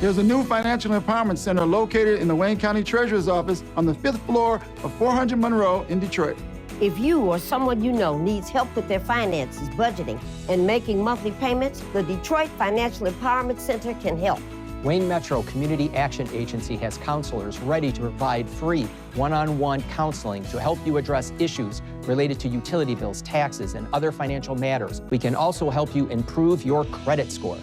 There's a new financial empowerment center located in the Wayne County Treasurer's Office on the 5th floor of 400 Monroe in Detroit. If you or someone you know needs help with their finances, budgeting, and making monthly payments, the Detroit Financial Empowerment Center can help. Wayne Metro Community Action Agency has counselors ready to provide free one-on-one counseling to help you address issues related to utility bills, taxes, and other financial matters. We can also help you improve your credit score.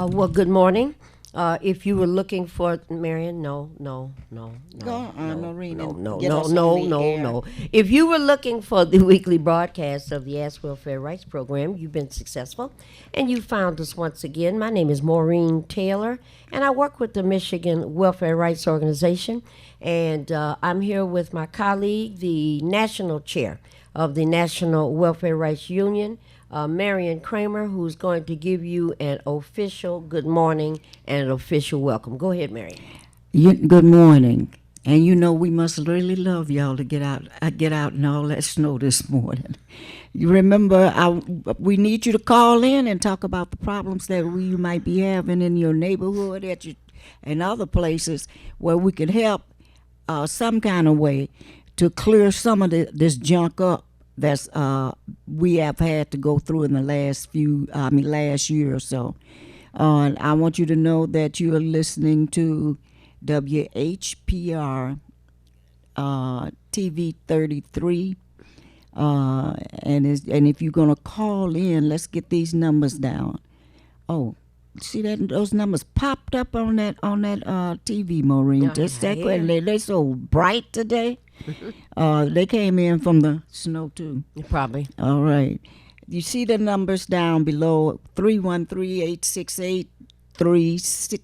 Well, good morning. If you were looking for Marion, no. Go on, Marina. No. If you were looking for the weekly broadcast of the Ask Welfare Rights Program, you've been successful, and you found us once again. My name is Maureen Taylor, and I work with the Michigan Welfare Rights Organization, and I'm here with my colleague, the national chair of the National Welfare Rights Union, Marion Kramer, who's going to give you an official good morning and an official welcome. Go ahead, Marion. Good morning. And you know we must really love y'all to get out in all that snow this morning. You remember, we need you to call in and talk about the problems that you might be having in your neighborhood and other places where we can help some kind of way to clear some of this junk up that's we have had to go through in the last year or so. I want you to know that you are listening to WHPR TV 33, and if you're gonna call in, let's get these numbers down. Oh, see that those numbers popped up on that TV, Maureen. Just that quick. They so bright today. They came in from the snow too. Probably. All right. You see the numbers down below: 313-868-36.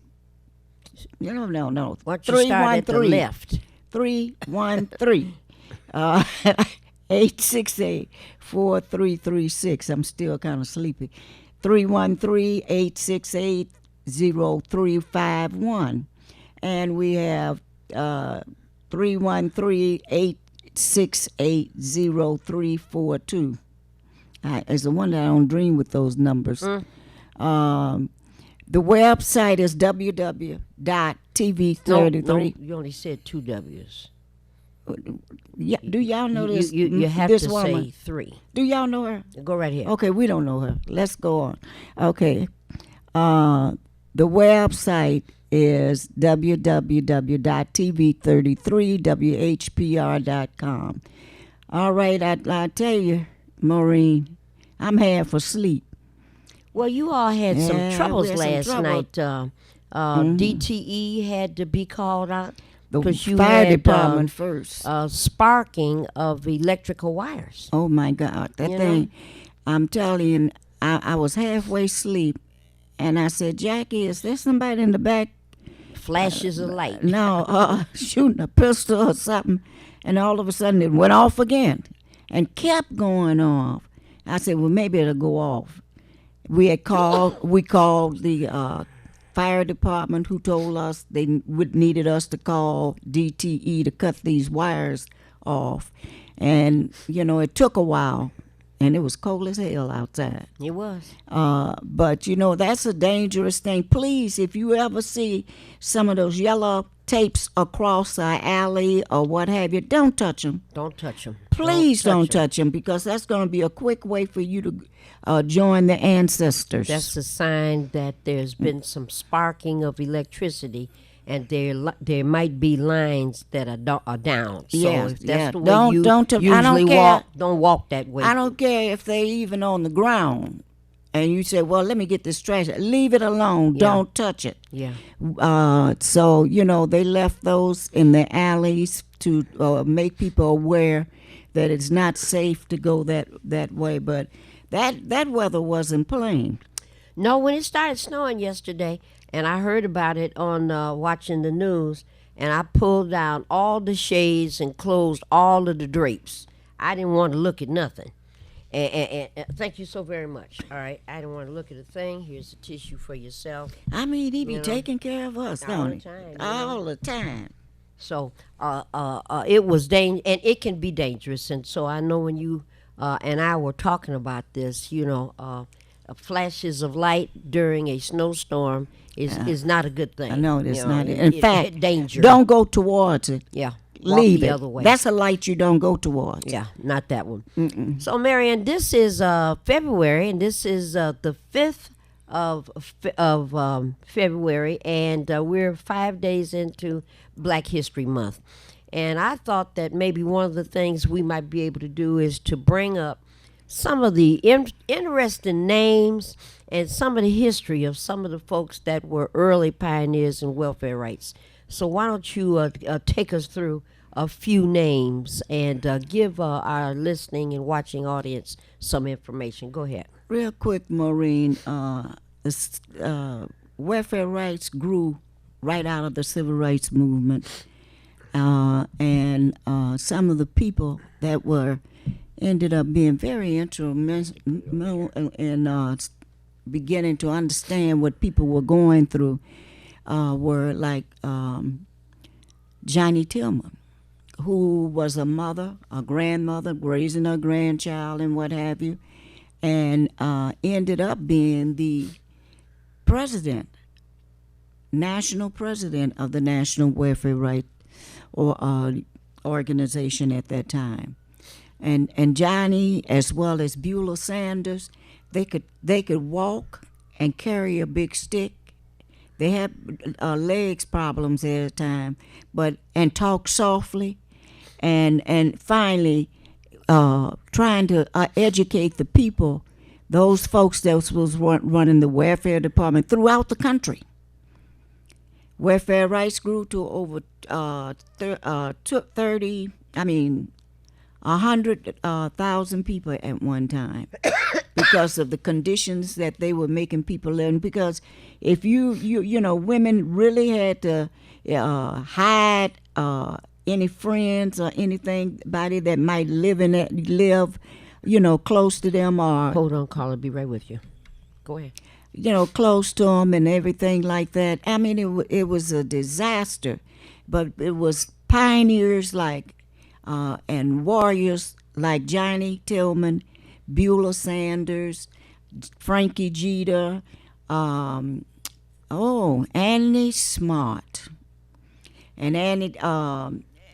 No. Why don't you start at the left? 313 868-4336. I'm still kind of sleepy. 313-868-0351. And we have 313-868-0342. It's the one that I don't dream with those numbers. The website is www.tv33. No, you only said two W's. Yeah, do y'all know this? You have this to woman? say three. Do y'all know her? Go right here. Okay, we don't know her. Let's go on. Okay. The website is www.tv33whpr.com. All right, I tell you, Maureen, I'm half asleep. Well, you all had some troubles we had some last trouble. night. DTE had to be called out The because you fire had department first. sparking of electrical wires. Oh my God, that You thing! know? I'm telling you, I was halfway asleep, and I said, Jackie, is there somebody in the back? Flashes of light. No, shooting a pistol or something, and all of a sudden it went off again, and kept going off. I said, well, maybe it'll go off. We called the fire department, who told us they needed us to call DTE to cut these wires off, and it took a while. and it was cold as hell outside. It was. But you know, that's a dangerous thing. Please, if you ever see some of those yellow tapes across an alley or what have you, don't touch them. Don't touch them. Please don't touch them, because that's going to be a quick way for you to join the ancestors. That's a sign that there's been some sparking of electricity, and there might be lines that are down. So Yeah, if that's yeah. the way Don't- you don't- I usually don't care. walk, don't walk that way. I don't care if they even on the ground, and you say, "Well, let me get this trash." Leave it alone. Yeah. Don't touch it. Yeah. So you know, they left those in the alleys to make people aware that it's not safe to go that way. But that weather wasn't plain. No, when it started snowing yesterday, and I heard about it on watching the news, and I pulled down all the shades and closed all of the drapes. I didn't want to look at nothing. And thank you so very much. All right, I didn't want to look at a thing. Here's a tissue for yourself. I mean, he be You know, taking care of us, all don't the he? time, you All the time. So it was and it can be dangerous. And so I know when you and I were talking about this, you know, flashes of light during a snowstorm is not a good thing. I know it's You not. it- In it- fact, danger. don't go towards it. Yeah. Walk Leave the it. other way. That's a light you don't go towards. Yeah, not that one. So, Marianne, this is February, and this is the 5th of February, and we're 5 days into Black History Month. And I thought that maybe one of the things we might be able to do is to bring up some of the interesting names and some of the history of some of the folks that were early pioneers in welfare rights. So why don't you take us through a few names and give our listening and watching audience some information. Go ahead. Real quick, Maureen, welfare rights grew right out of the civil rights movement. And some of the people that ended up being very instrumental in beginning to understand what people were going through were like Johnny Tillman, who was a mother, a grandmother, raising her grandchild and what have you, and ended up being the president, national president of the National Welfare Rights organization at that time. And Johnny, as well as Beulah Sanders, they could walk and carry a big stick. They had legs problems at the time, and talk softly, and finally trying to educate the people, those folks that was running the welfare department throughout the country. Welfare rights grew to over 100,000 people at one time because of the conditions that they were making people live in. Because if you know, women really had to hide any friends or anybody that might live close to them, or Hold on, caller. Be right with you. Go ahead. close to them and everything like that. I mean, it was a disaster, but it was pioneers like and warriors like Johnny Tillman, Beulah Sanders, Frankie Jeter, Annie Smart, and Annie,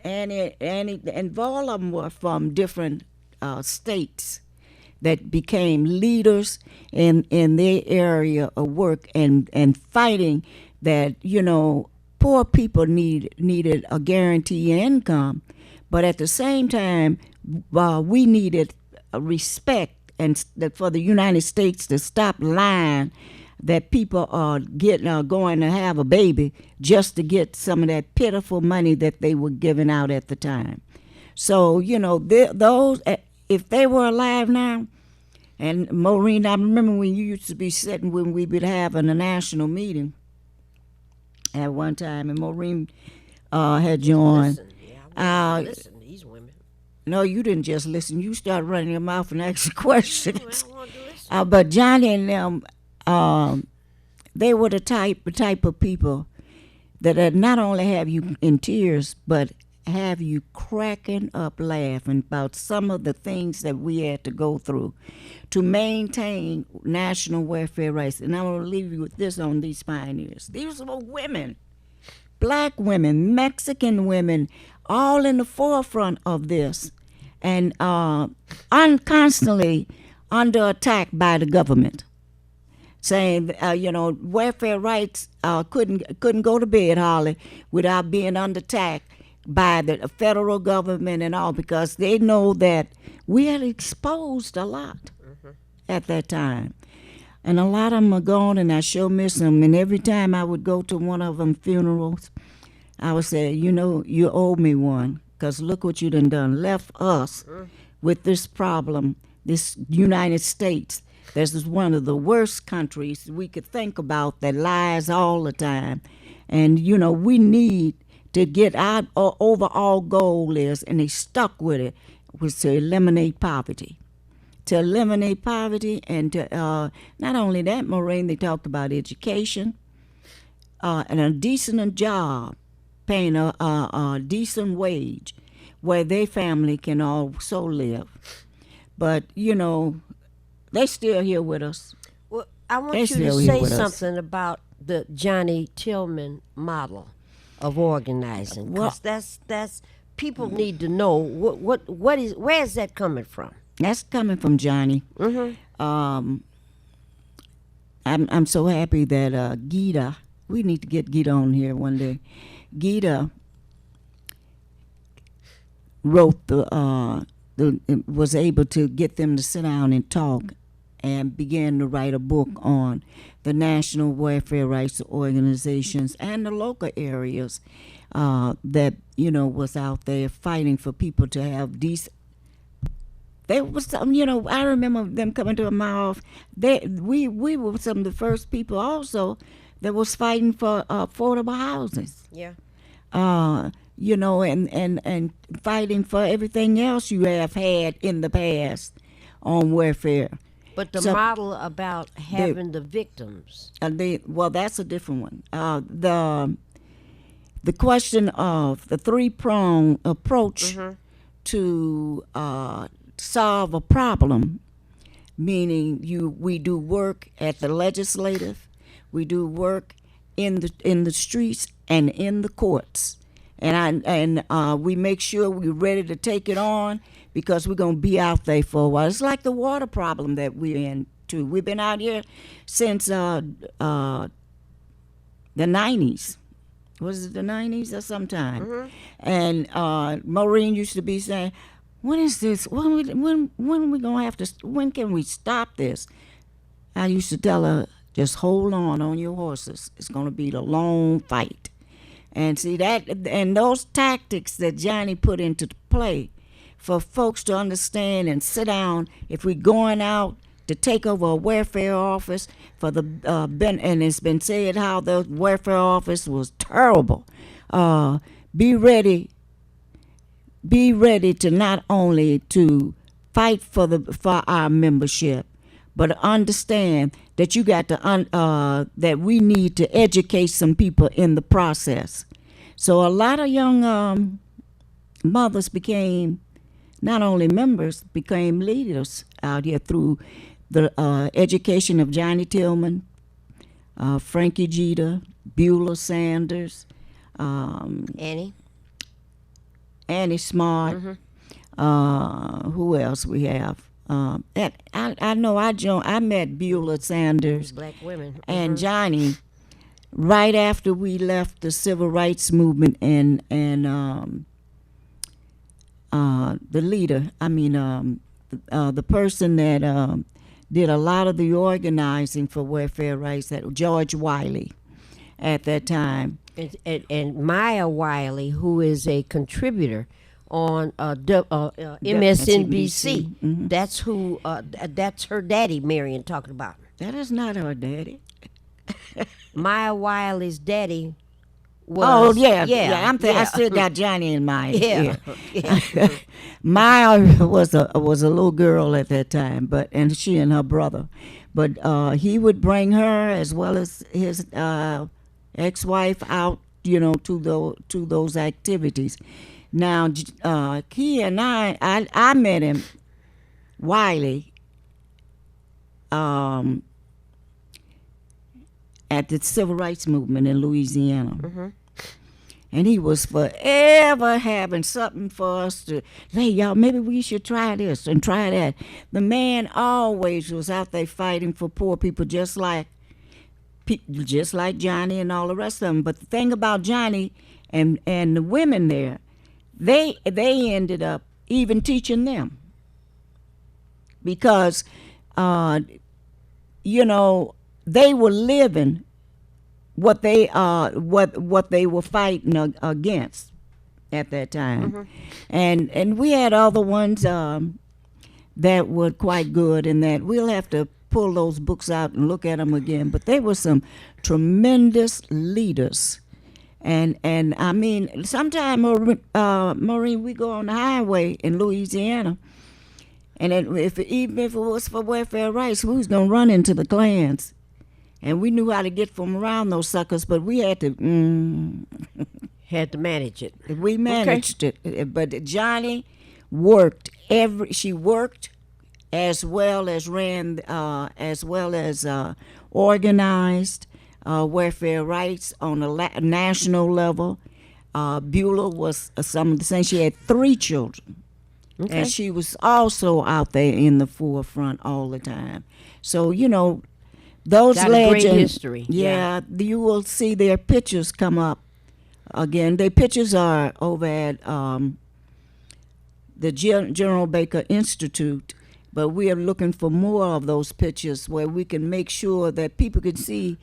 and all of them were from different states that became leaders in their area of work and fighting that, poor people needed a guaranteed income, but at the same time, we needed a respect and for the United States to stop lying that people are going to have a baby just to get some of that pitiful money that they were giving out at the time. So, those, if they were alive now, and Maureen, I remember when you used to be sitting when we would have a national meeting at one time, and Maureen had joined. Listen, I listen to these women. No, you didn't just listen. You started running your mouth and asking questions. I wanted to listen. But Johnny and them, they were the type of people that not only have you in tears, but have you cracking up laughing about some of the things that we had to go through to maintain national welfare rights. And I'm going to leave you with this on these pioneers. These were women, black women, Mexican women, all in the forefront of this, and constantly under attack by the government, saying, welfare rights couldn't go to bed, Holly, without being under attack by the federal government and all, because they know that we had exposed a lot at that time. And a lot of them are gone, and I sure miss them. And every time I would go to one of them funerals, I would say, you owe me one, because look what you done left us with this problem, this United States. This is one of the worst countries we could think about that lies all the time. And, we need to get our overall goal is, and they stuck with it, was to eliminate poverty. To eliminate poverty, and to not only that, Maureen, they talked about education and a decent job, paying a decent wage where their family can also live. But, they still here with us. Well, I want They you still to here say with us. something about the Johnny Tillman model of organizing. Well- 'Cause that's people need to know where is that coming from? That's coming from Johnny. I'm so happy that Gita, we need to get Gita on here one day. Gita wrote was able to get them to sit down and talk, and began to write a book on the national welfare rights organizations and the local areas that was out there fighting for people to have decent. There was some, I remember them coming to my office. We were some of the first people also that was fighting for affordable houses. Yeah. And fighting for everything else you have had in the past on welfare. But the So- model about having the victims. That's a different one. The question of the three-prong approach to solve a problem, meaning we do work at the legislative, we do work in the streets and in the courts, and we make sure we're ready to take it on, because we're going to be out there for a while. It's like the water problem that we're in too. We've been out here since the 90s. Was it the 90s or sometime? And Maureen used to be saying, when is this? When are we going to have to, when can we stop this? I used to tell her, just hold on your horses. It's going to be the long fight. And see that, and those tactics that Johnny put into play for folks to understand and sit down, if we're going out to take over a welfare office for the and it's been said how the welfare office was terrible. Be ready to not only to fight for our membership, but understand that you got to that we need to educate some people in the process. So a lot of young mothers became not only members, became leaders out here through the education of Johnny Tillman, Frankie Jeter, Beulah Sanders, Annie Smart. Who else we have? And I know I met Beulah Sanders black women. and Johnny right after we left the civil rights movement, and the leader, the person that did a lot of the organizing for welfare rights, that George Wiley at that time. And Maya Wiley, who is a contributor on MSNBC. Mhm. That's who. That's her daddy, Marion, talking about. That is not her daddy. Maya Wiley's daddy was. Oh yeah. yeah. I still got Johnny in my Yeah. ear. Maya was a little girl at that time, and she and her brother, but he would bring her as well as his ex-wife out, to those activities. Now, he and I met him, Wiley, at the Civil Rights Movement in Louisiana. And he was forever having something for us to, hey, y'all, maybe we should try this and try that. The man always was out there fighting for poor people, just like Johnny and all the rest of them. But the thing about Johnny and the women there, they ended up even teaching them, because they were living what they were fighting against at that time. And we had other ones that were quite good, in that we'll have to pull those books out and look at them again. But they were some tremendous leaders. And I mean, sometime, Maureen, we go on the highway in Louisiana, and even if it was for welfare rights, we was gonna run into the Klans. And we knew how to get from around those suckers, but we had to manage it. We managed it. But Johnny worked she worked as well as ran, as well as organized welfare rights on a national level. Beulah was some of the same. She had 3 children. And she was also out there in the forefront all the time. So, those got legends, a great history. Yeah, you will see their pictures come up again. Their pictures are over at the General Baker Institute, but we are looking for more of those pictures where we can make sure that people can see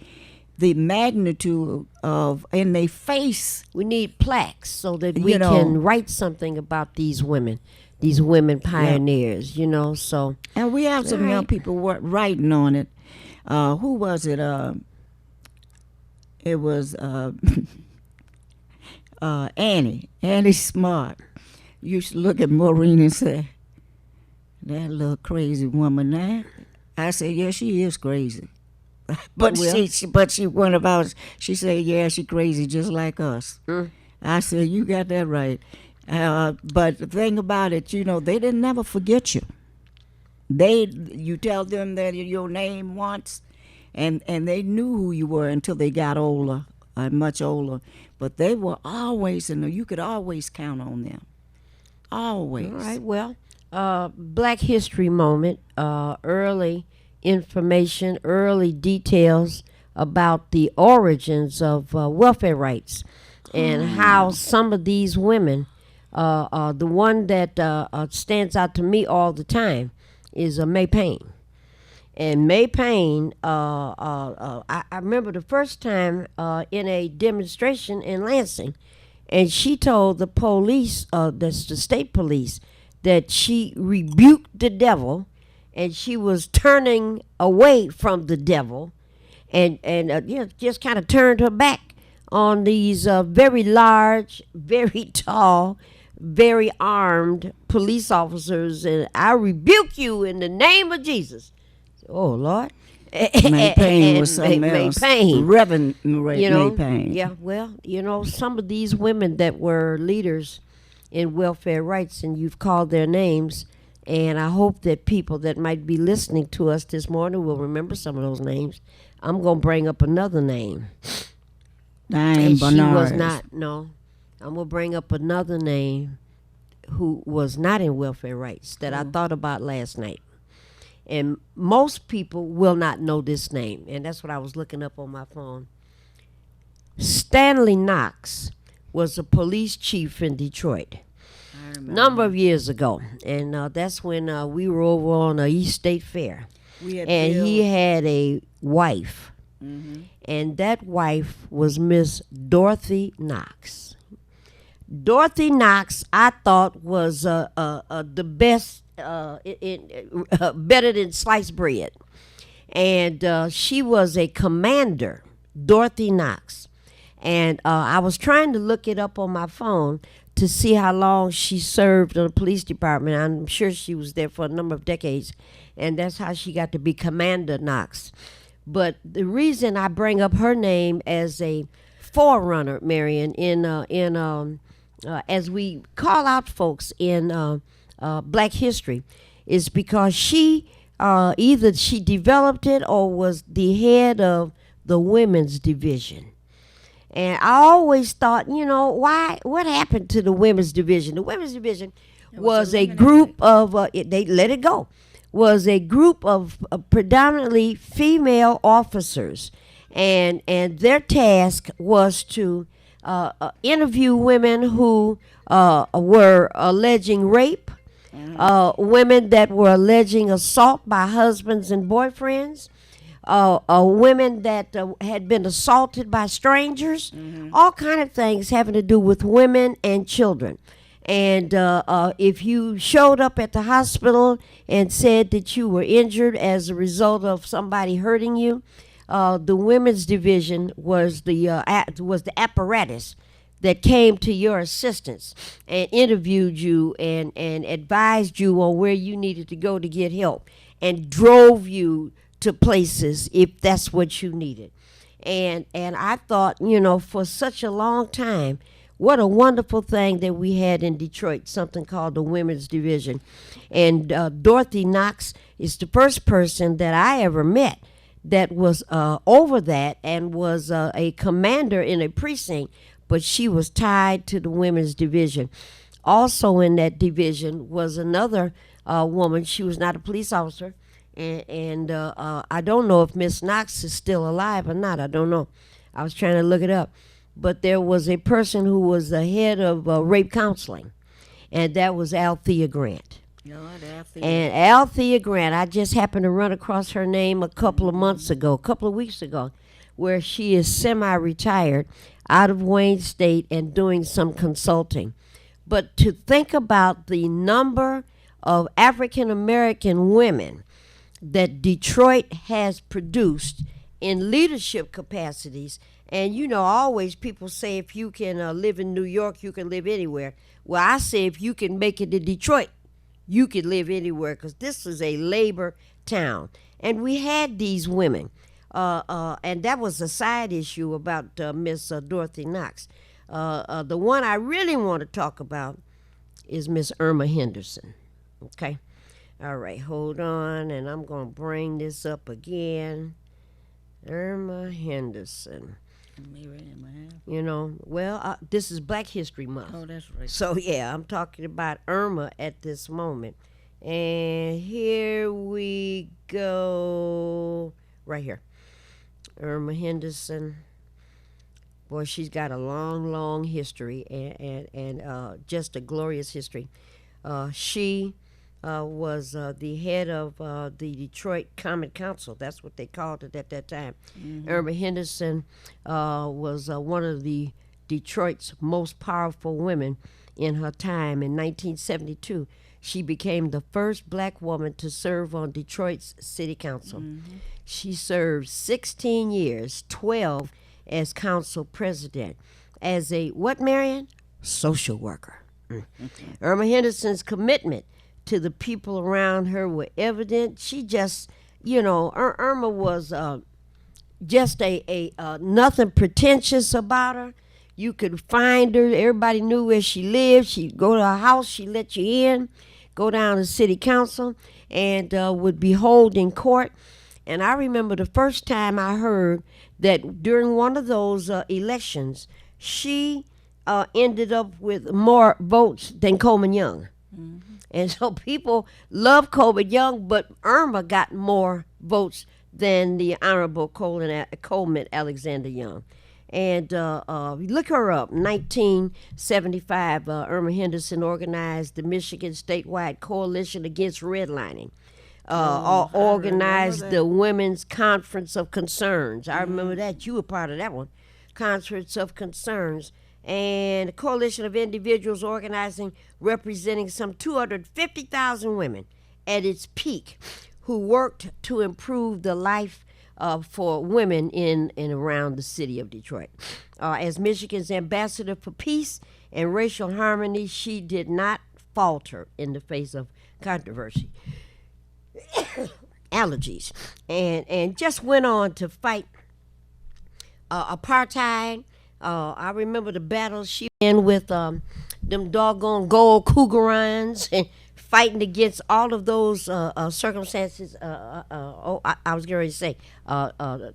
the magnitude of, and they face. We need plaques so that we can write something about these women pioneers, so. And we have some young people writing on it. Who was it? It was Annie Smart. Used to look at Maureen and say, that little crazy woman there. I said, yeah, she is crazy. But she went about, she said, yeah, she crazy just like us. I said, you got that right. But the thing about it, they didn't never forget you. You tell them that your name once, and they knew who you were until they got older, much older. But they were always, and you could always count on them. Always. All right. Well, Black History Moment. Early information, early details about the origins of welfare rights, and how some of these women, the one that stands out to me all the time is May Payne. And May Payne, I remember the first time in a demonstration in Lansing, and she told the police, that's the state police, that she rebuked the devil, and she was turning away from the devil, and just kind of turned her back on these very large, very tall, very armed police officers, and I rebuke you in the name of Jesus. Oh, Lord. May Payne was something else. May Payne. Reverend May Payne. Yeah, well, some of these women that were leaders in welfare rights, and you've called their names, and I hope that people that might be listening to us this morning will remember some of those names. I'm going to bring up another name. Diane Bernard. She was not, no. I'm going to bring up another name who was not in welfare rights that I thought about last night. And most people will not know this name, and that's what I was looking up on my phone. Stanley Knox was a police chief in Detroit a number of years ago, and that's when we were over on the East State Fair. And he had a wife, and that wife was Miss Dorothy Knox. Dorothy Knox, I thought, was the best, better than sliced bread. And she was a commander, Dorothy Knox. And I was trying to look it up on my phone to see how long she served in the police department. I'm sure she was there for a number of decades, and that's how she got to be Commander Knox. But the reason I bring up her name as a forerunner, Marion, in as we call out folks in Black history, is because she either she developed it or was the head of the women's division. And I always thought, what happened to the women's division? The women's division was a group of, they let it go, was a group of predominantly female officers. And their task was to interview women who were alleging rape, women that were alleging assault by husbands and boyfriends, women that had been assaulted by strangers, all kind of things having to do with women and children. And if you showed up at the hospital and said that you were injured as a result of somebody hurting you, the women's division was the apparatus that came to your assistance and interviewed you and advised you on where you needed to go to get help and drove you to places if that's what you needed. And I thought, for such a long time, what a wonderful thing that we had in Detroit, something called the Women's Division. And Dorothy Knox is the first person that I ever met that was over that and was a commander in a precinct, but she was tied to the Women's Division. Also in that division was another woman. She was not a police officer, and I don't know if Miss Knox is still alive or not. I don't know. I was trying to look it up. But there was a person who was the head of rape counseling, and that was Althea Grant. And Althea Grant, I just happened to run across her name a couple of weeks ago, where she is semi-retired out of Wayne State and doing some consulting. But to think about the number of African American women that Detroit has produced in leadership capacities, and always people say if you can live in New York, you can live anywhere. Well, I say if you can make it to Detroit, you can live anywhere, because this is a labor town. And we had these women, and that was a side issue about Miss Dorothy Knox. The one I really want to talk about is Miss Irma Henderson. Okay? All right, hold on, and I'm going to bring this up again. Irma Henderson. This is Black History Month. Oh, that's right. So, yeah, I'm talking about Irma at this moment. And here we go. Right here. Irma Henderson. Boy, she's got a long, long history and just a glorious history. She was the head of the Detroit Common Council. That's what they called it at that time. Irma Henderson was one of the Detroit's most powerful women in her time. In 1972, she became the first black woman to serve on Detroit's city council. She served 16 years, 12 as council president, as a, what, Marion? Social worker. Irma Henderson's commitment to the people around her were evident. She just, Irma was just a nothing pretentious about her. You could find her. Everybody knew where she lived. She'd go to her house. She'd let you in, go down to city council, and would be holding court. And I remember the first time I heard that during one of those elections, she ended up with more votes than Coleman Young. And so people love Coleman Young, but Irma got more votes than the Honorable Coleman Alexander Young. And look her up. 1975, Irma Henderson organized the Michigan Statewide Coalition Against Redlining. Organized the Women's Conference of Concerns. I remember that. You were part of that one. Conference of Concerns. And a coalition of individuals organizing, representing some 250,000 women at its peak, who worked to improve the life for women in and around the city of Detroit. As Michigan's ambassador for peace and racial harmony, she did not falter in the face of controversy, allergies, and just went on to fight apartheid. I remember the battles she in with them doggone gold cougarines and fighting against all of those circumstances. I was going to say,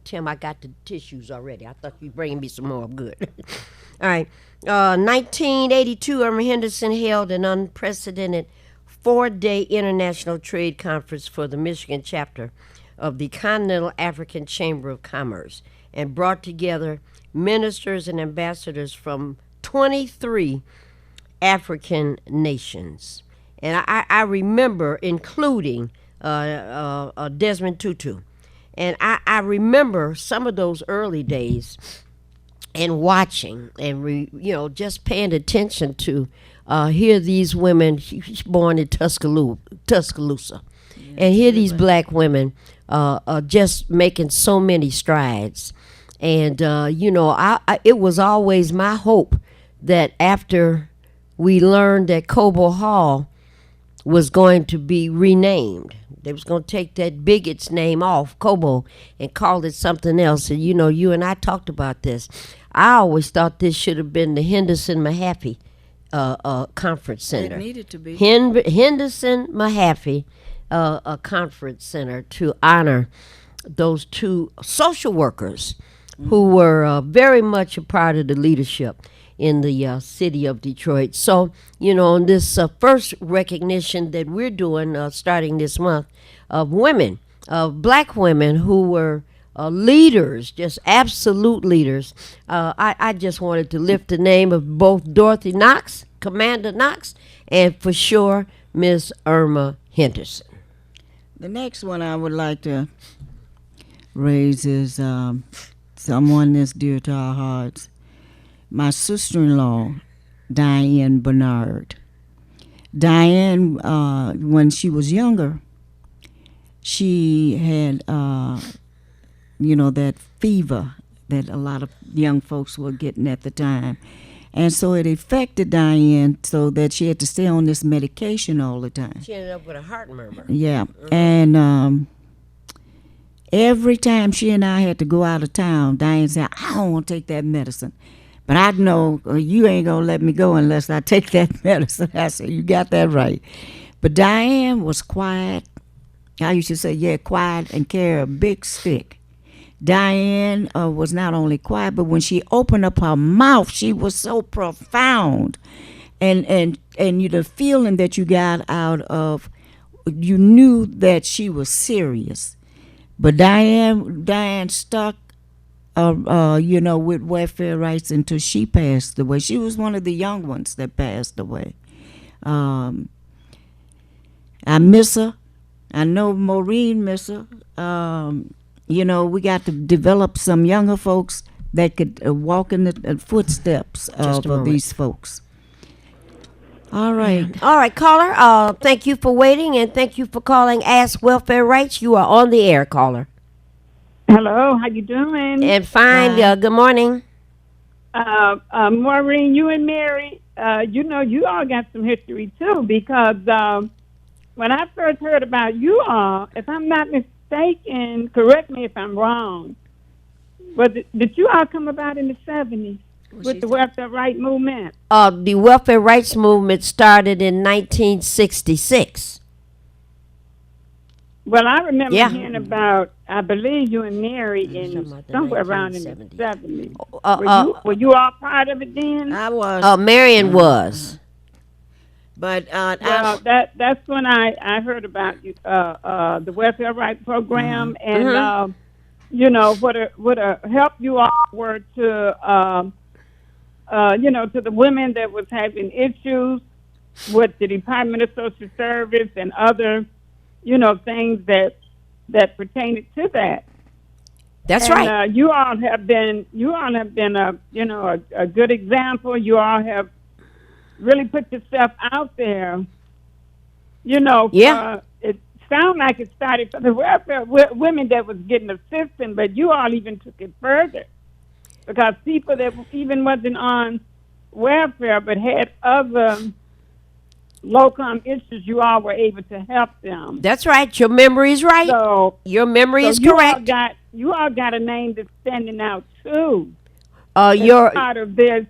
Tim, I got the tissues already. I thought you were bringing me some more. Good. All right. 1982, Irma Henderson held an unprecedented 4-day international trade conference for the Michigan chapter of the Continental African Chamber of Commerce and brought together ministers and ambassadors from 23 African nations. And I remember including Desmond Tutu. And I remember some of those early days and watching and, just paying attention to hear these women born in Tuscaloosa. And hear these black women just making so many strides. And, it was always my hope that after we learned that Cobo Hall was going to be renamed, they was going to take that bigot's name off, Cobo, and call it something else. And, you and I talked about this. I always thought this should have been the Henderson Mahaffey Conference Center. It needed to be. Henderson Mahaffey a conference center to honor those two social workers who were very much a part of the leadership in the city of Detroit. So, on this first recognition that we're doing starting this month of women, of black women who were leaders, just absolute leaders, I just wanted to lift the name of both Dorothy Knox, Commander Knox, and for sure, Miss Irma Henderson. The next one I would like to raise is someone that's dear to our hearts. My sister-in-law, Diane Bernard. Diane, when she was younger, she had, that fever that a lot of young folks were getting at the time. And so it affected Diane so that she had to stay on this medication all the time. She ended up with a heart murmur. Yeah. And every time she and I had to go out of town, Diane said, I don't want to take that medicine. But I know you ain't going to let me go unless I take that medicine. I said, you got that right. But Diane was quiet. I used to say, yeah, quiet and carry a big stick. Diane was not only quiet, but when she opened up her mouth, she was so profound. And the feeling that you got out of, you knew that she was serious. But Diane stuck, with welfare rights until she passed away. She was one of the young ones that passed away. I miss her. I know Maureen miss her. We got to develop some younger folks that could walk in the footsteps of these folks. All right. All right, caller. Thank you for waiting, and thank you for calling Ask Welfare Rights. You are on the air, caller. Hello, how you doing? And fine. Good morning. Maureen, you and Mary, you all got some history, too, because when I first heard about you all, if I'm not mistaken, correct me if I'm wrong, but did you all come about in the 70s with the welfare rights movement? The welfare rights movement started in 1966. Well, I remember hearing about, I believe you and Mary in somewhere around in the 70s. Were you all part of it then? I was. Marion was. But that's when I heard about you, the welfare rights program, and what a help you all were to to the women that was having issues with the Department of Social Service and other things that pertain to that. That's and, right. You all have been a good example. You all have really put yourself out there. It sounds like it started for the welfare women that was getting assistance, but you all even took it further, because people that even wasn't on welfare but had other low-income issues, you all were able to help them. That's right. Your memory is right. Your memory is correct. You all got a name that's standing out too. You're part of this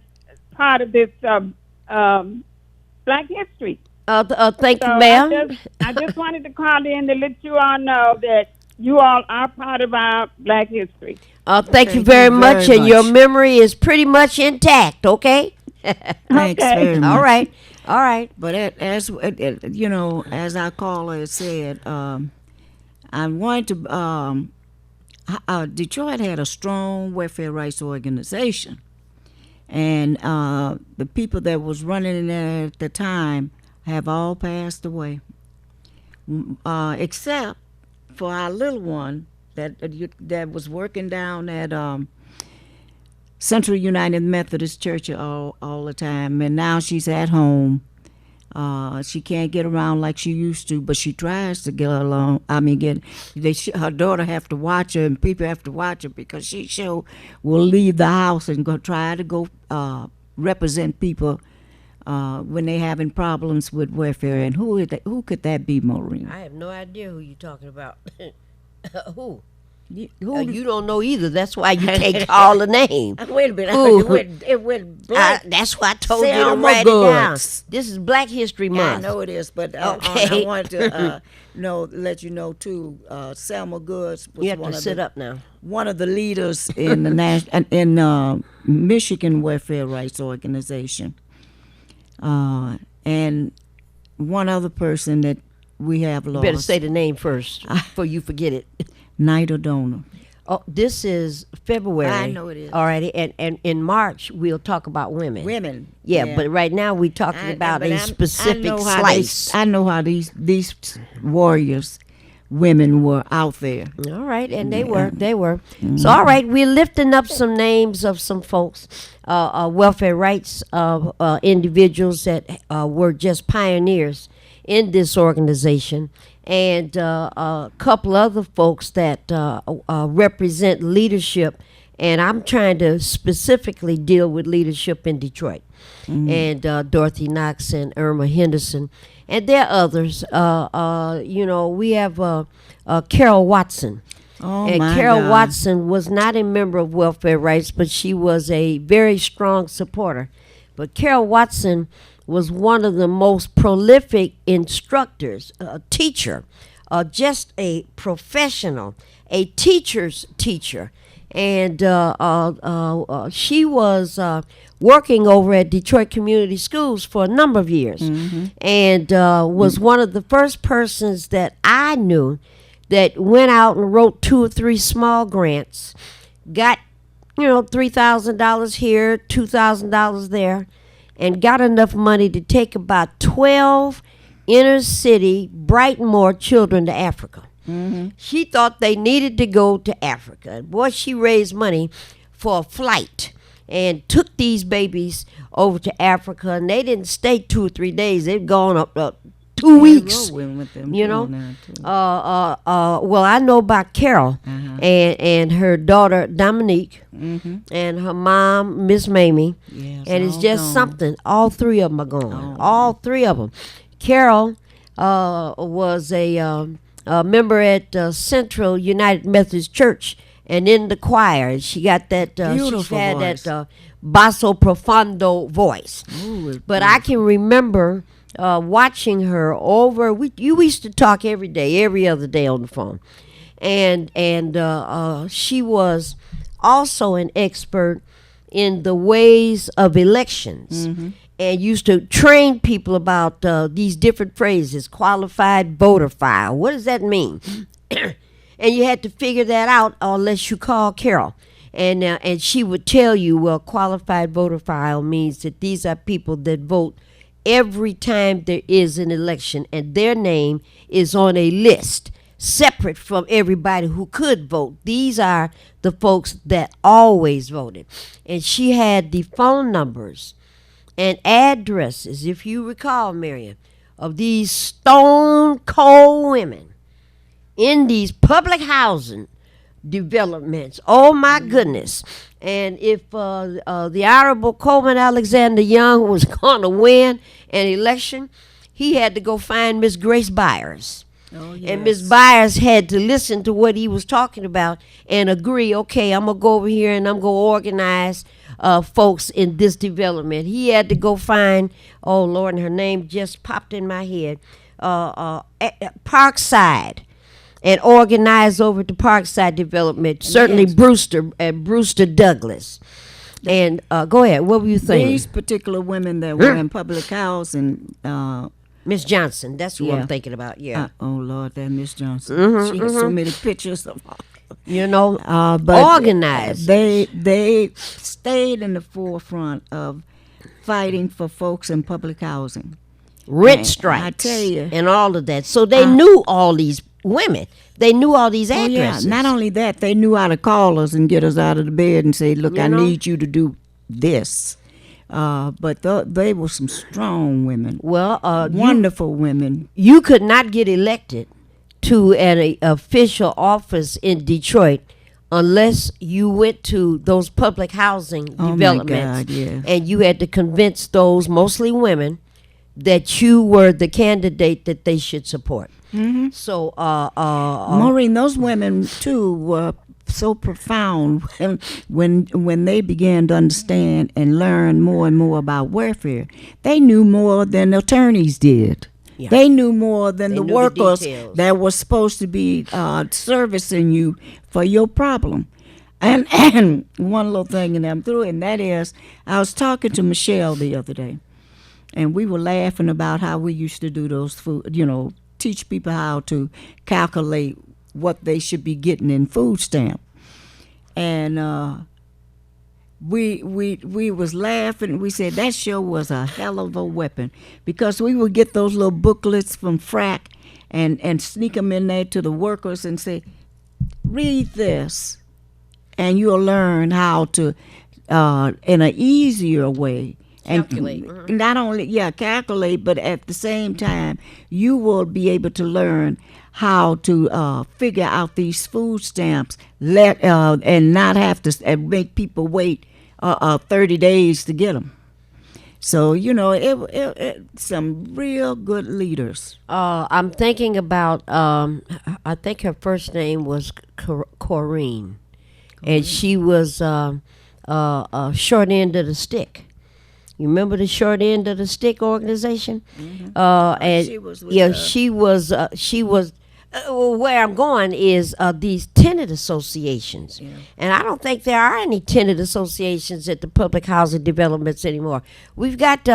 Black History. Thank So you, ma'am. I just wanted to call in to let you all know that you all are part of our Black History. Thank you Thank very you much, very and your much. memory is pretty much intact. Okay. Thanks Okay. very much. All right. All right. But you know, as our caller has said, I wanted to. Detroit had a strong welfare rights organization, and the people that was running in there at the time have all passed away, except for our little one that was working down at Central United Methodist Church all the time, and now she's at home. She can't get around like she used to, but she tries to get along. I mean, her daughter have to watch her, and people have to watch her because she sure will leave the house and go try to go represent people when they having problems with welfare. And who could that be, Maureen? I have no idea who you're talking about. Who? Who You don't know either. That's why you can't call the name. Wait a minute. Who? It went black. That's why I told you to Selma write it down. Goods. This is Black History I Month. know it is, but Okay. I wanted to let you know too. Selma Goods was You have one to of sit the, up now. one of the leaders in the Michigan Welfare Rights Organization, and one other person that we have lost. Better say the name first before you forget it. Nida Donor. Oh, this is February. I know it is. All righty, and in March we'll talk about women. Women. Yeah, but right now we're talking about a specific slice. I know how these warriors, women were out there. All right, and they were. So, all right, we're lifting up some names of some folks, welfare rights individuals that were just pioneers in this organization, and a couple other folks that represent leadership. And I'm trying to specifically deal with leadership in Detroit. And Dorothy Knox and Irma Henderson. And there are others. We have Carol Watson. Oh, And my Carol God. Watson was not a member of welfare rights, but she was a very strong supporter. But Carol Watson was one of the most prolific instructors, a teacher, just a professional, a teacher's teacher. And she was working over at Detroit Community Schools for a number of years, and was one of the first persons that I knew that went out and wrote 2 or 3 small grants, got $3,000 here, $2,000 there, and got enough money to take about 12 inner city Brightmoor children to Africa. She thought they needed to go to Africa. Boy, she raised money for a flight and took these babies over to Africa, and they didn't stay 2 or 3 days. They'd gone up 2 weeks. With them You know, doing that, too. well, I know about Carol and her daughter Dominique and her mom Miss Mamie, Yes, and it's all just gone. something. All 3 of them are gone. All 3 of them. Carol was a member at Central United Methodist Church and in the choir. She got that. She's Beautiful had voice. that basso profundo voice. Ooh, But I can remember watching her over. We used to talk every day, every other day on the phone, and she was also an expert in the ways of elections, and used to train people about these different phrases: qualified voter file. What does that mean? And you had to figure that out unless you call Carol. And she would tell you, well, qualified voter file means that these are people that vote every time there is an election, and their name is on a list separate from everybody who could vote. These are the folks that always voted. And she had the phone numbers and addresses, if you recall, Miriam, of these stone cold women in these public housing developments. Oh my goodness. And if the Honorable Coleman Alexander Young was going to win an election, he had to go find Miss Grace Byers. Oh, And Miss Byers had to listen to what he was talking about and agree, okay, I'm going to go over here and I'm going to organize folks in this development. He had to go find, oh, Lord, and her name just popped in my head, Parkside, and organize over at the Parkside development. Certainly Brewster Douglas. And go ahead, what were you thinking? These particular women that were in public housing, Miss Johnson, that's who Yeah. I'm thinking about, yeah. oh Lord, that Miss Johnson. Mm-hmm, She has so many pictures of her. You know, But organized. They stayed in the forefront of fighting for folks in public housing. rent I strikes, tell you. and all of that. So they knew all these women. They knew all these Oh yeah. addresses. Not only that, they knew how to call us and get us out of the bed and say, "Look, You I know? need you to do this." But they were some strong women, Well, wonderful women. you could not get elected to an official office in Detroit unless you went to those public housing Oh, my developments, God, yeah. and you had to convince those, mostly women, that you were the candidate that they should support. Mm-hmm. So, Maureen, those women too were so profound when they began to understand and learn more and more about welfare. They knew more than attorneys did. Yeah. They knew more than They the knew the workers details. that were supposed to be servicing you for your problem. And one little thing, and I'm through, and that is, I was talking to Michelle the other day, and we were laughing about how we used to do those food, teach people how to calculate what they should be getting in food stamp. And we was laughing. We said that sure was a hell of a weapon, because we would get those little booklets from FRAC and sneak them in there to the workers and say, read this, and you'll learn how to, in an easier way, and Calculate. not only calculate, but at the same time you will be able to learn how to figure out these food stamps, and not have to make people wait 30 days to get them. So it some real good leaders. I'm thinking about, I think her first name was Corrine, and she was short end of the stick. You remember the Short End of the Stick organization? And She was with she was. Where I'm going is these tenant associations, and I don't think there are any tenant associations at the public housing developments anymore. We've got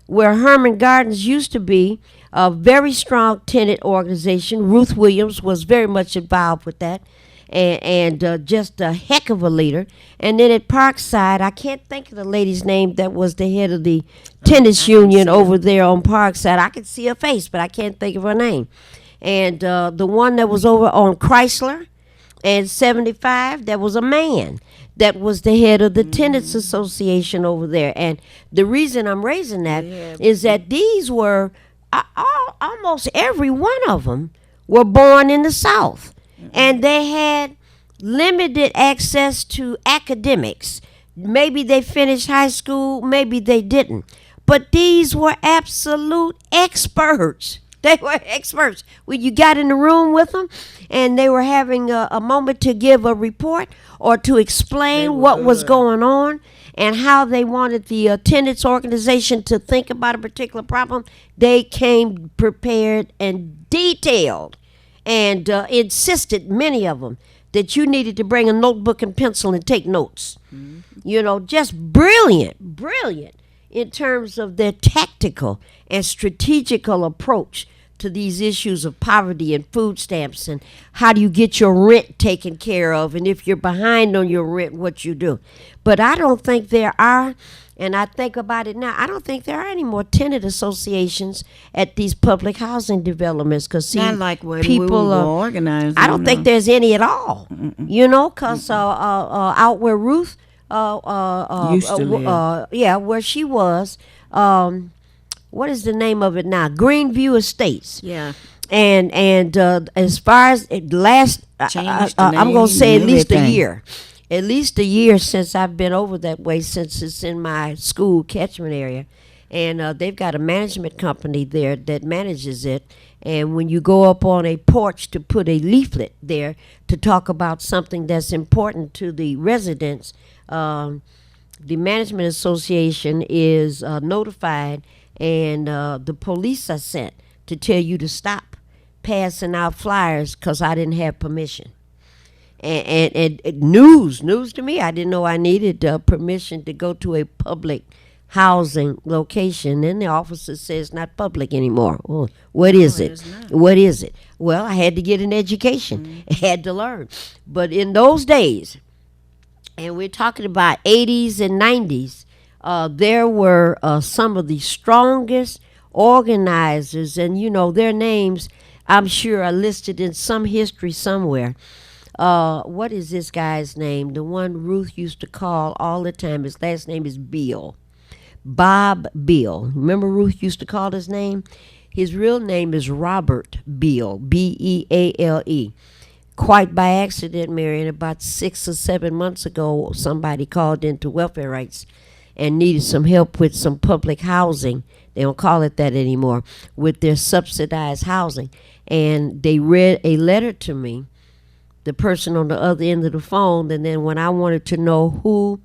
where Herman Gardens used to be a very strong tenant organization. Ruth Williams was very much involved with that, and just a heck of a leader. And then at Parkside, I can't think of the lady's name that was the head of the tenants union over there on Parkside. I can see her face, but I can't think of her name. And the one that was over on Chrysler and 75, that was a man that was the head of the tenants association over there. And the reason I'm raising that is that these were almost every one of them were born in the South, and they had limited access to academics. Maybe they finished high school, maybe they didn't, but these were absolute experts. They were experts. When you got in the room with them and they were having a moment to give a report or to explain what was going on and how they wanted the tenants organization to think about a particular problem, they came prepared and detailed and insisted, many of them, that you needed to bring a notebook and pencil and take notes. Just brilliant in terms of their tactical and strategical approach to these issues of poverty and food stamps and how do you get your rent taken care of, and if you're behind on your rent, what you do. But I don't think there are, and I think about it now, I don't think there are any more tenant associations at these public housing developments, because Not like when people we were organized. I don't think there's any at all. Because out where Ruth Used to live. where she was, what is the name of it now? Greenview Estates. Yeah. And as far as it last, Changed the I'm name gonna say at and least a everything. year. At least a year since I've been over that way, since it's in my school catchment area. And they've got a management company there that manages it. And when you go up on a porch to put a leaflet there to talk about something that's important to the residents, the management association is notified, and the police are sent to tell you to stop passing out flyers because I didn't have permission. And news to me. I didn't know I needed permission to go to a public housing location. Then the officer says not public anymore. Well, what is it? What is it? Well, I had to get an education. I had to learn. But in those days, and we're talking about 80s and 90s, there were some of the strongest organizers, and their names I'm sure are listed in some history somewhere. What is this guy's name? The one Ruth used to call all the time. His last name is Beal. Bob Beal. Remember Ruth used to call his name? His real name is Robert Beal, Beale. Quite by accident, Marion, about 6 or 7 months ago, somebody called into welfare rights and needed some help with some public housing. They don't call it that anymore, with their subsidized housing. And they read a letter to me, the person on the other end of the phone, and then when I wanted to know who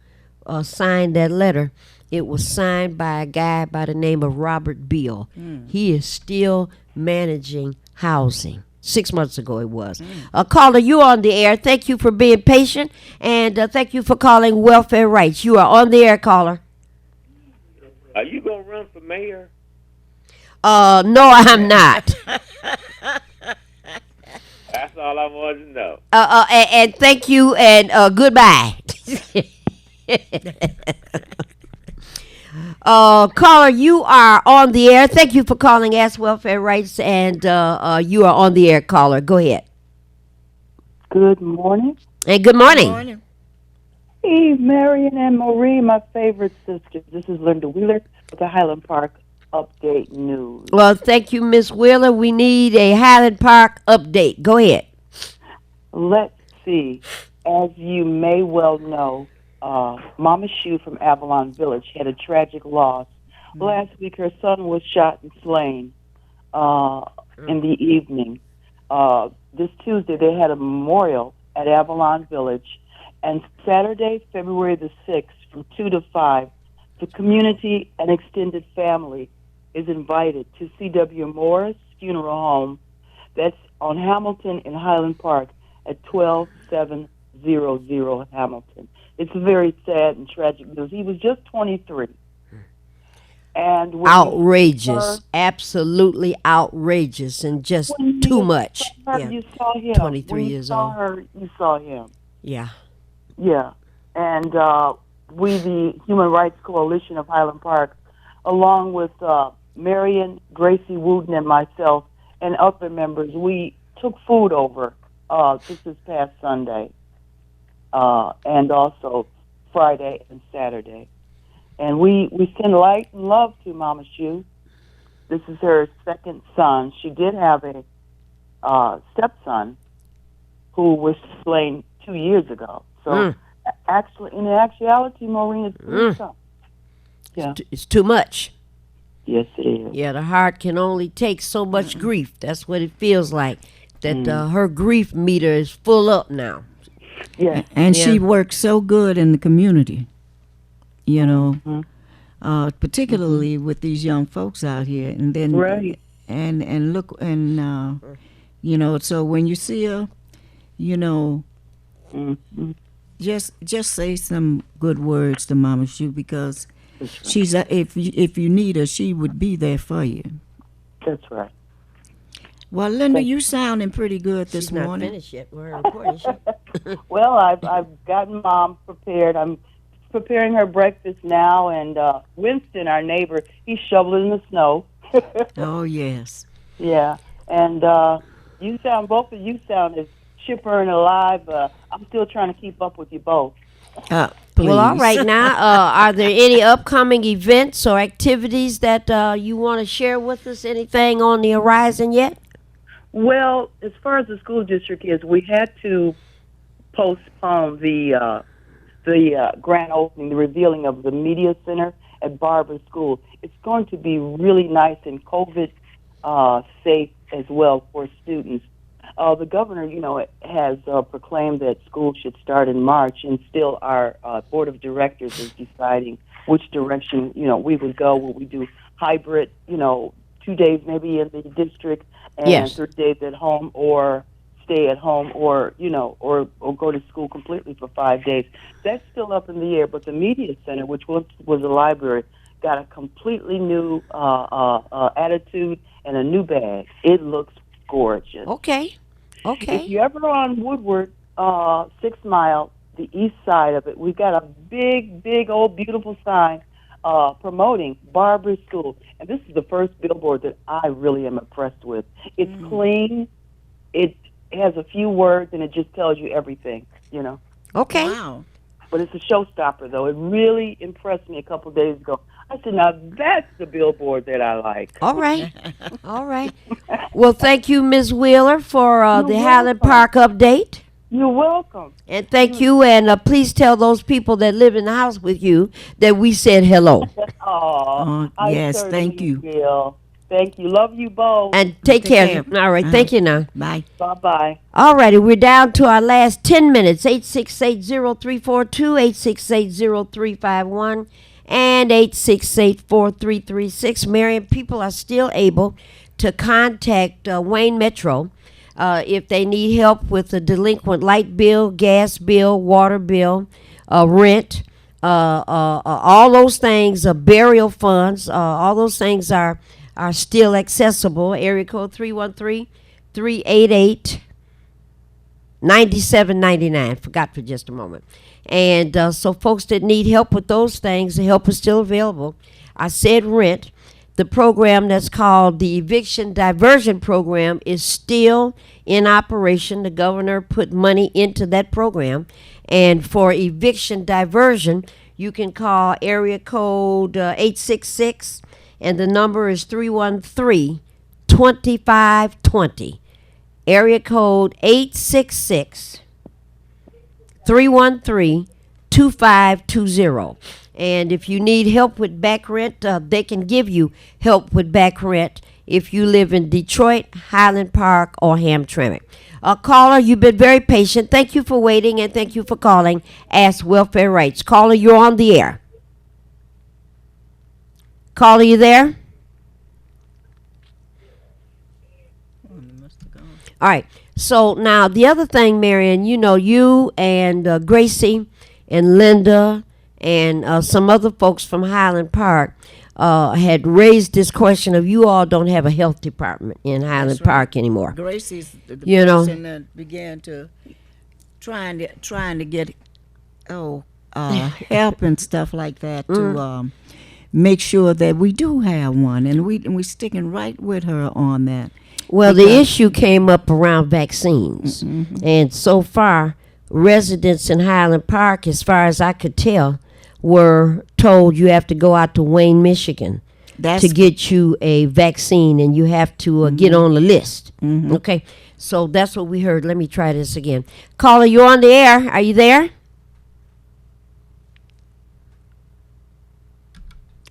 signed that letter, it was signed by a guy by the name of Robert Beal. He is still managing housing. 6 months ago it was. Caller, you are on the air. Thank you for being patient, and thank you for calling Welfare Rights. You are on the air, caller. Are you going to run for mayor? No, I'm not. That's all I wanted to know. And thank you, and goodbye. Caller, you are on the air. Thank you for calling Ask Welfare Rights, and you are on the air, caller. Go ahead. Good morning. And good morning. Hey, Marion and Marie, my favorite sisters. This is Linda Wheeler with the Highland Park Update News. Well, thank you, Miss Wheeler. We need a Highland Park update. Go ahead. Let's see. As you may well know, Mama Shue from Avalon Village had a tragic loss. Last week, her son was shot and slain in the evening. This Tuesday, they had a memorial at Avalon Village. And Saturday, February the 6th, from 2 to 5, the community and extended family is invited to C.W. Morris Funeral Home. That's on Hamilton in Highland Park at 12700 Hamilton. It's very sad and tragic news. He was just 23. And outrageous, absolutely outrageous, and just too much. Yeah. You saw him. 23 years old. You saw him. Yeah. Yeah. And we, the Human Rights Coalition of Highland Park, along with Marion, Gracie Wooten, and myself, and other members, we took food over this past Sunday, and also Friday and Saturday. And we send light and love to Mama Shue. This is her second son. She did have a stepson who was slain 2 years ago. So, actually, in actuality, Maureen, it's pretty tough. Yeah. It's too much. Yes, it is. Yeah, the heart can only take so much grief. That's what it feels like. That her grief meter is full up now. Yeah. And she works so good in the community, particularly with these young folks out here. And then, right. And look, and, so when you see her, just say some good words to Mama Shue, because she's if you need her, she would be there for you. That's right. Well, Linda, you sounding pretty good this morning. She's not finished yet. We're recording. Well, I've gotten Mom prepared. I'm preparing her breakfast now, and Winston, our neighbor, he's shoveling the snow. Oh yes. Yeah, and both of you sound as chipper and alive. I'm still trying to keep up with you both. Please. Well, all right now, are there any upcoming events or activities that you want to share with us? Anything on the horizon yet? Well, as far as the school district is, we had to postpone the grand opening, the revealing of the media center at Barber School. It's going to be really nice and COVID safe as well for students. The governor, has proclaimed that school should start in March, and still our board of directors is deciding which direction, we would go. Will we do hybrid, 2 days maybe in the district and Yes. 3 days at home, or stay at home, or go to school completely for 5 days? That's still up in the air. But the media center, which was a library, got a completely new attitude and a new bag. It looks gorgeous. Okay. If Okay. you're ever on Woodward, 6 Mile, the east side of it, we've got a big, old, beautiful sign promoting Barbary School. And this is the first billboard that I really am impressed with. It's clean. It has a few words, and it just tells you everything, Okay. Wow. But it's a showstopper, though. It really impressed me a couple of days ago. I said, now that's the billboard that I like. All right. All right. Well, thank you, Ms. Wheeler, for the You're Highland welcome. Park update. You're welcome. And thank you, and please tell those people that live in the house with you that we said hello. Oh, yes, thank you. Will. Thank you. Love you both. And take care. care. All right. Thank you now. Bye. Bye-bye. All righty. We're down to our last 10 minutes. 868-0342, 868-0351, and 868-4336. Marion, people are still able to contact Wayne Metro if they need help with a delinquent light bill, gas bill, water bill, rent, all those things, burial funds, all those things are still accessible. Area code 313-388-9799. Forgot for just a moment. And so folks that need help with those things, the help is still available. I said rent. The program that's called the Eviction Diversion Program is still in operation. The governor put money into that program. And for eviction diversion, you can call area code 866, and the number is 313-2520. Area code 866-313-2520. And if you need help with back rent, they can give you help with back rent if you live in Detroit, Highland Park, or Hamtramck. Caller, you've been very patient. Thank you for waiting, and thank you for calling Ask Welfare Rights. Caller, you're on the air. Caller, you there? All right. So now the other thing, Marion, you and Gracie and Linda and some other folks from Highland Park had raised this question of you all don't have a health department in Highland Park anymore. Gracie's the You know. person that began to trying to get help and stuff like that to make sure that we do have one, and we sticking right with her on that. Well, the issue came up around vaccines, and so far, residents in Highland Park, as far as I could tell, were told you have to go out to Wayne, Michigan to get you a vaccine, and you have to get on the list. Okay, so that's what we heard. Let me try this again. Caller, you're on the air. Are you there?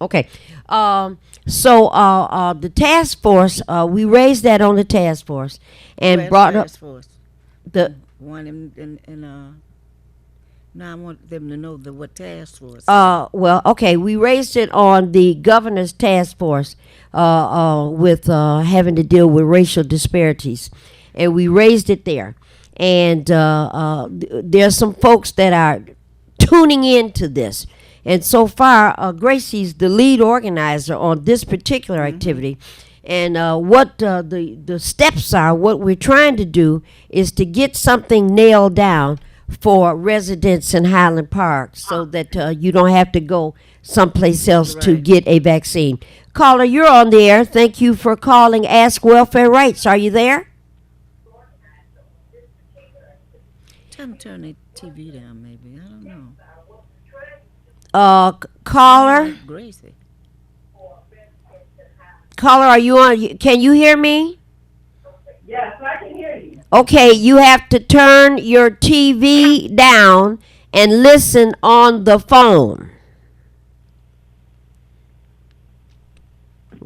Okay. So the task force, we raised that on the task force and brought up the one in now I want them to know what task force. well, okay, we raised it on the governor's task force with having to deal with racial disparities, and we raised it there. And there's some folks that are tuning into this. And so far, Gracie's the lead organizer on this particular activity. And what the steps are, what we're trying to do is to get something nailed down for residents in Highland Park so that you don't have to go someplace else to get a vaccine. Caller, you're on the air. Thank you for calling Ask Welfare Rights. Are you there? Tell them to turn the TV down, maybe. I don't know. Caller, Gracie. caller, are you on? Can you hear me? Yes, I can hear you. Okay, you have to turn your TV down and listen on the phone.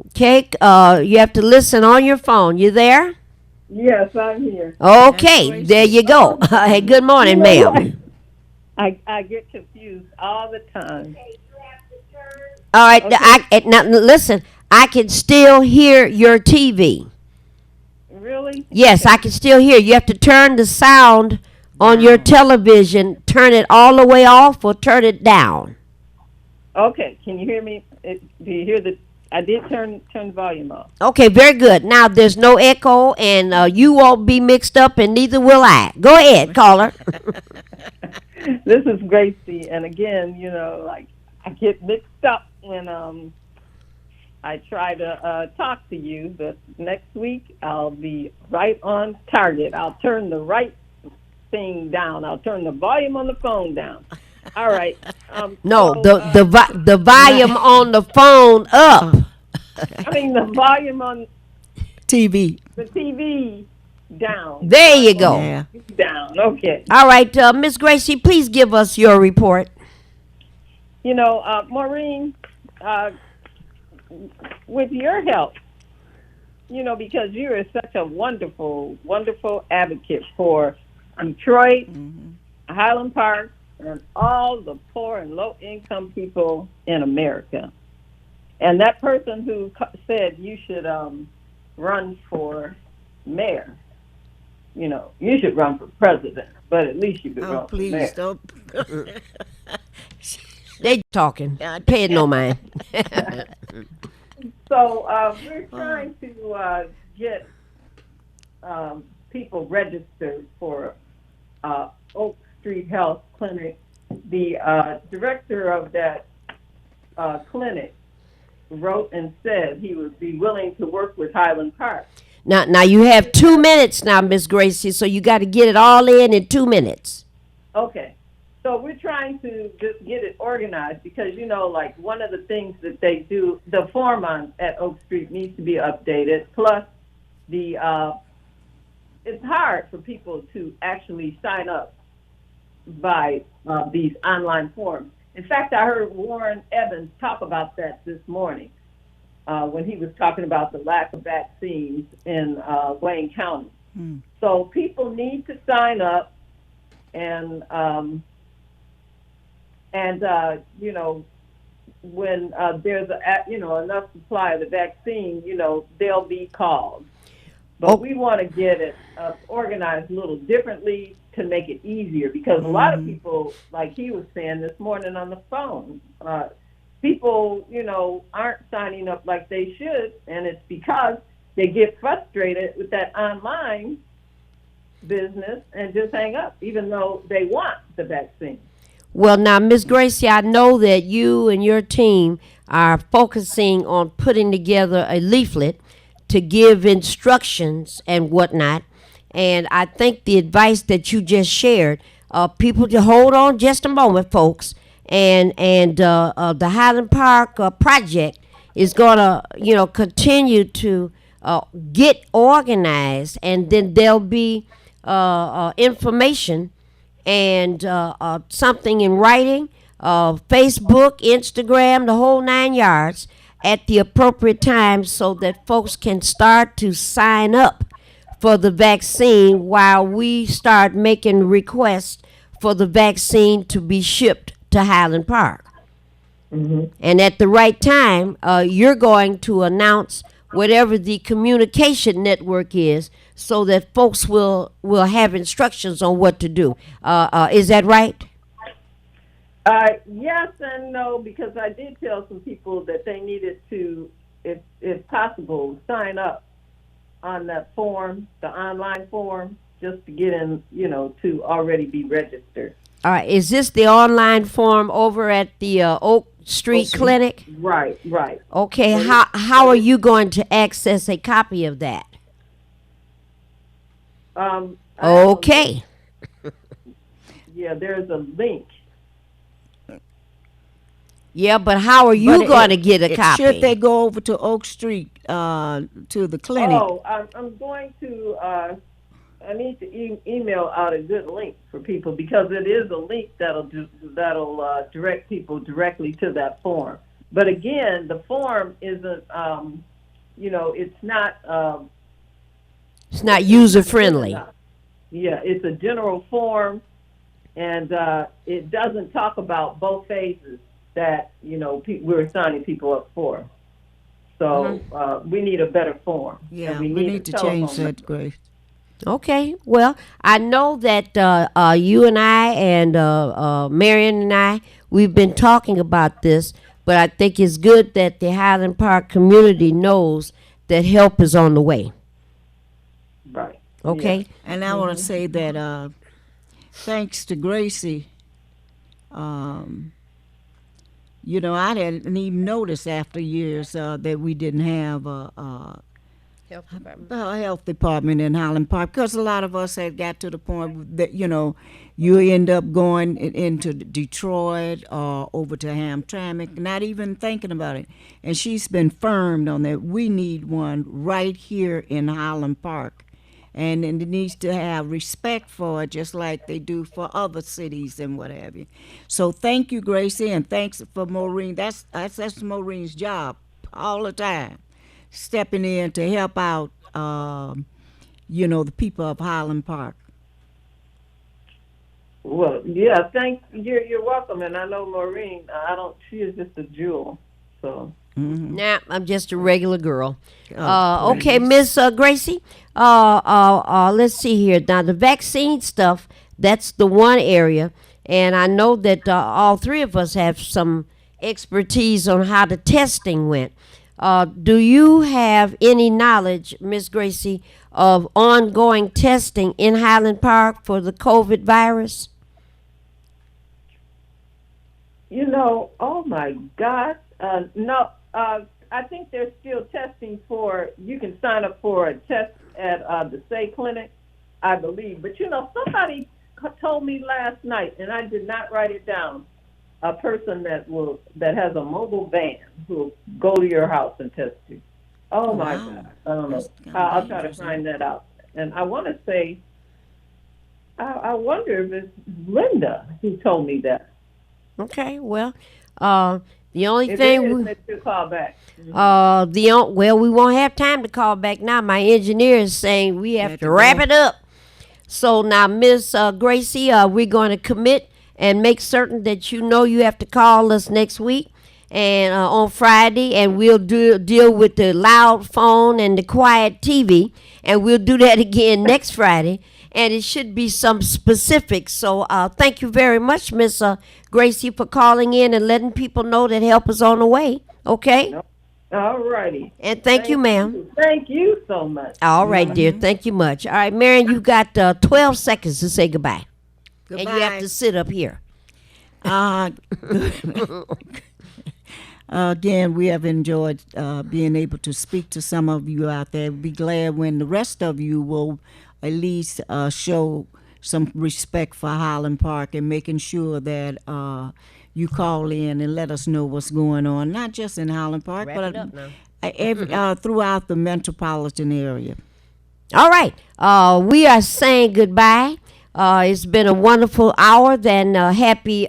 Okay, you have to listen on your phone. You there? Yes, I'm here. Okay, there you go. Hey, good morning, ma'am. I get confused all the time. All right, Okay. now listen. I can still hear your TV. Really? Yes, I can still hear. You have to turn the sound on your television. Turn it all the way off or turn it down. Okay. Can you hear me? Do you hear the? I did turn the volume off. Okay, very good. Now there's no echo, and you won't be mixed up, and neither will I. Go ahead, caller. This is Gracie, and again, like I get mixed up when I try to talk to you, but next week I'll be right on target. I'll turn the right thing down. I'll turn the volume on the phone down. All right. No, So, the volume on the phone up. I mean the volume on TV. the TV down. There you go. Yeah. Down. Okay. All right, Miss Gracie, please give us your report. Maureen, with your help, because you are such a wonderful, wonderful advocate for Detroit, Highland Park, and all the poor and low-income people in America. And that person who said you should run for mayor, you should run for president, but at least you could run for mayor. Please don't. They talking. Pay it no mind. So we're trying to get people registered for Oak Street Health Clinic. The director of that clinic wrote and said he would be willing to work with Highland Park. Now you have 2 minutes now, Miss Gracie, so you got to get it all in 2 minutes. Okay. So we're trying to just get it organized because, like one of the things that they do, the form at Oak Street needs to be updated. Plus, it's hard for people to actually sign up by these online forms. In fact, I heard Warren Evans talk about that this morning when he was talking about the lack of vaccines in Wayne County. So people need to sign up and when there's enough supply of the vaccine, they'll be called. But we want to get it organized a little differently to make it easier because a lot of people, like he was saying this morning on the phone, people, aren't signing up like they should, and it's because they get frustrated with that online business and just hang up, even though they want the vaccine. Well, now, Miss Gracie, I know that you and your team are focusing on putting together a leaflet to give instructions and whatnot. And I think the advice that you just shared, people to hold on just a moment, folks. And the Highland Park project is gonna, continue to get organized, and then there'll be information and something in writing, Facebook, Instagram, the whole 9 yards at the appropriate time so that folks can start to sign up for the vaccine while we start making requests for the vaccine to be shipped to Highland Park. And at the right time, you're going to announce whatever the communication network is so that folks will have instructions on what to do. Is that right? Yes and no, because I did tell some people that they needed to, if possible, sign up on that form, the online form, just to get in, to already be registered. All right. Is this the online form over at the Oak Street Clinic? Right. Okay. How are you going to access a copy of that? Okay. Yeah, there's a link. Yeah, but how are you going to get a copy? Should they go over to Oak Street to the clinic? Oh, I'm going to. I need to email out a good link for people because it is a link that'll direct people directly to that form. But again, the form isn't it's not. It's not user friendly. Yeah, it's a general form, and it doesn't talk about both phases that we're signing people up for. So we need a better form. Yeah, and we need to change that, Grace. Okay. Well, I know that you and I and Marion and I, we've been talking about this, but I think it's good that the Highland Park community knows that help is on the way. Right. Okay. Yeah. And I want to say that thanks to Gracie, I didn't even notice after years that we didn't have a health department in Highland Park, because a lot of us had got to the point that you end up going into Detroit or over to Hamtramck, not even thinking about it. And she's been firm on that. We need one right here in Highland Park, and it needs to have respect for it, just like they do for other cities and what have you. So thank you, Gracie, and thanks for Maureen. That's Maureen's job all the time, stepping in to help out, the people of Highland Park. Well, yeah, you're welcome, and I know Maureen. She is just a jewel. So. Nah, I'm just a regular girl. Okay, Miss Gracie. Let's see here. Now, the vaccine stuff, that's the one area, and I know that all three of us have some expertise on how the testing went. Do you have any knowledge, Miss Gracie, of ongoing testing in Highland Park for the COVID virus? Oh my God, no. I think they're still testing for. You can sign up for a test at the Say Clinic, I believe. But somebody told me last night, and I did not write it down. A person that has a mobile van who will go to your house and test you. Oh my God! I don't know. I'll try to find that out. And I want to say, I wonder if it's Linda who told me that. Okay. Well, the only If thing it is, that you call back. we won't have time to call back now. My engineer is saying we have to wrap it up. So now, Miss Gracie, we're going to commit and make certain that you have to call us next week and on Friday, and we'll deal with the loud phone and the quiet TV, and we'll do that again next Friday, and it should be some specifics. So thank you very much, Miss Gracie, for calling in and letting people know that help is on the way. Okay? All righty. And thank you, ma'am. Thank you so much. All right, dear. Thank you much. All right, Marion, you got 12 seconds to say goodbye. Goodbye. And you have to sit up here. Again, we have enjoyed being able to speak to some of you out there. Be glad when the rest of you will at least show some respect for Highland Park and making sure that you call in and let us know what's going on, not just in Highland Park, Wrap but it up now. throughout the metropolitan area. All right. We are saying goodbye. It's been a wonderful hour. Then happy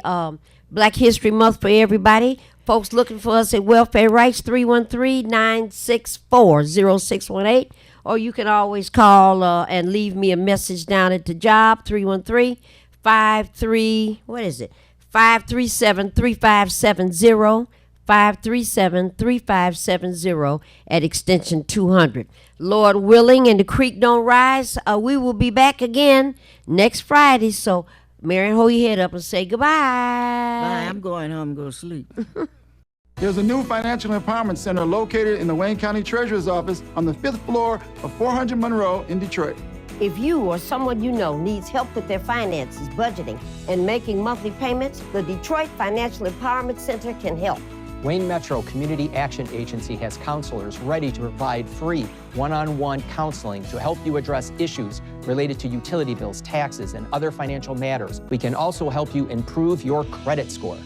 Black History Month for everybody. Folks looking for us at Welfare Rights, 313-964-0618. Or you can always call and leave me a message down at the job, 537-3570, 537-3570 at extension 200. Lord willing and the creek don't rise, we will be back again next Friday. So, Marion, hold your head up and say goodbye. Bye. I'm going home and go to sleep. There's a new financial empowerment center located in the Wayne County Treasurer's Office on the 5th floor of 400 Monroe in Detroit. If you or someone you know needs help with their finances, budgeting, and making monthly payments, the Detroit Financial Empowerment Center can help. Wayne Metro Community Action Agency has counselors ready to provide free one-on-one counseling to help you address issues related to utility bills, taxes, and other financial matters. We can also help you improve your credit score.